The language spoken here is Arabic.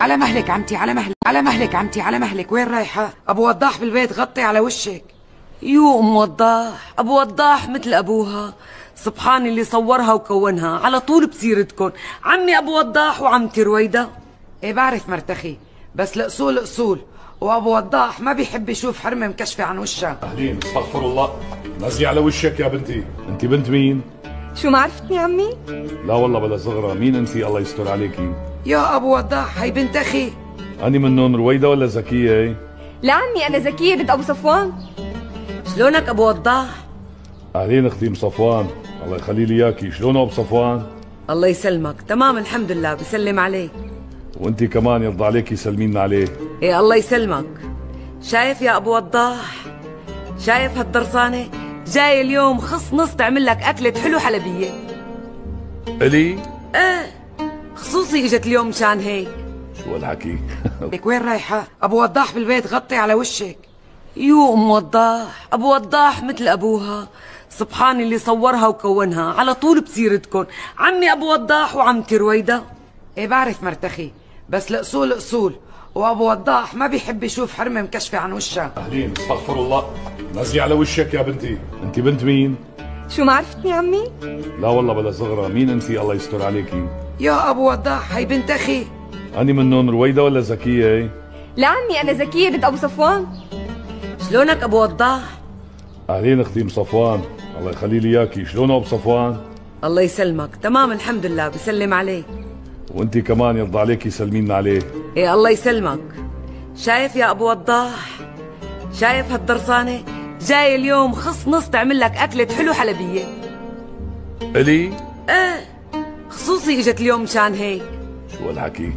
على مهلك عمتي، على مهلك، على مهلك عمتي، على مهلك. وين رايحة؟ أبو وضاح بالبيت، غطي على وشك. يو أم وضاح، أبو وضاح مثل أبوها، سبحان اللي صورها وكونها، على طول بسيرتكن، عمي أبو وضاح وعمتي رويدة. إيه بعرف مرتخي، بس الأصول أصول، وأبو وضاح ما بيحب يشوف حرمة مكشفة عن وشها. أهلين، استغفر الله. نزلي على وشك يا بنتي. أنت بنت مين؟ شو ما عرفتني عمي؟ لا والله بلا صغرى، مين أنت الله يستر عليكي؟ يا أبو وضاح، هي بنت أخي. أني منهم رويدة ولا زكية؟ لا عمي أنا زكية بنت أبو صفوان. شلونك أبو وضاح؟ أهلين أختي أم صفوان، الله يخلي لي إياكي. شلونه أبو صفوان؟ الله يسلمك، تمام الحمد لله، بسلم عليك. وأنت كمان يرضى عليكي سلمين عليه. إيه الله يسلمك. شايف يا أبو وضاح؟ شايف هالدرسانة؟ جاي اليوم خص نص تعمل لك أكلة حلو حلبية. إلي؟ إيه خصوصي إجت اليوم مشان هيك. شو هالحكي؟ لك وين رايحة؟ أبو وضاح بالبيت، غطي على وشك. يو أم وضاح، أبو وضاح مثل أبوها، سبحان اللي صورها وكونها، على طول بسيرتكن، عمي أبو وضاح وعمتي رويدة. إيه بعرف مرتخي، بس الأصول أصول، وأبو وضاح ما بيحب يشوف حرمة مكشفة عن وشها. أهلين، استغفر الله. نزلي على وشك يا بنتي. أنت بنت مين؟ شو ما عرفتني عمي؟ لا والله بلا صغرى، مين أنت الله يستر عليكي؟ يا أبو وضاح، هي بنت أخي. أني منهم رويدة ولا زكية؟ لا عمي أنا زكية بنت أبو صفوان. شلونك أبو وضاح؟ أهلين أختي أم صفوان، الله يخلي لي إياكي. شلونه أبو صفوان؟ الله يسلمك، تمام الحمد لله، بسلم عليك. وأنت كمان يرضى عليكي سلمين عليه. إيه الله يسلمك. شايف يا أبو وضاح؟ شايف هالدرسانة؟ جاي اليوم خص نص تعمل لك أكلة حلو حلبية. إلي؟ إيه خصوصي إجت اليوم مشان هيك. شو هالحكي؟